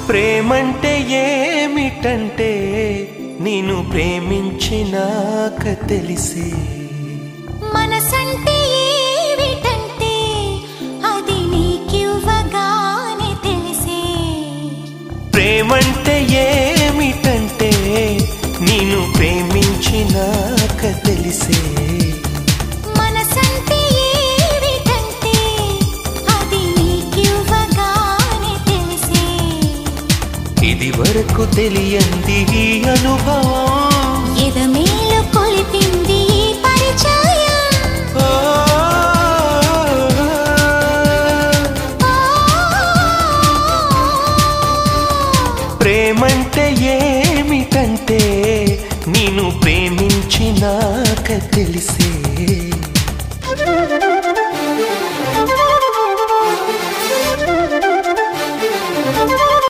ప్రేమంటే ఏమిటంటే నిన్ను ప్రేమించినాక తెలిసే మనసంటే ఏమిటంటే అది నీకివ్వగానే తెలిసే ప్రేమంటే ఏమిటంటే నిన్ను ప్రేమించినాక తెలిసే మనసంటే ఏమిటంటే అది నీకివ్వగానే తెలిసే ఇది వరకు తెలియంది ఈ అనుభవం ఎదమేలు కొలిపింది ఈ పరిచయం ప్రేమంటే ఏమిటంటే నిన్ను ప్రేమించినాక తెలిసే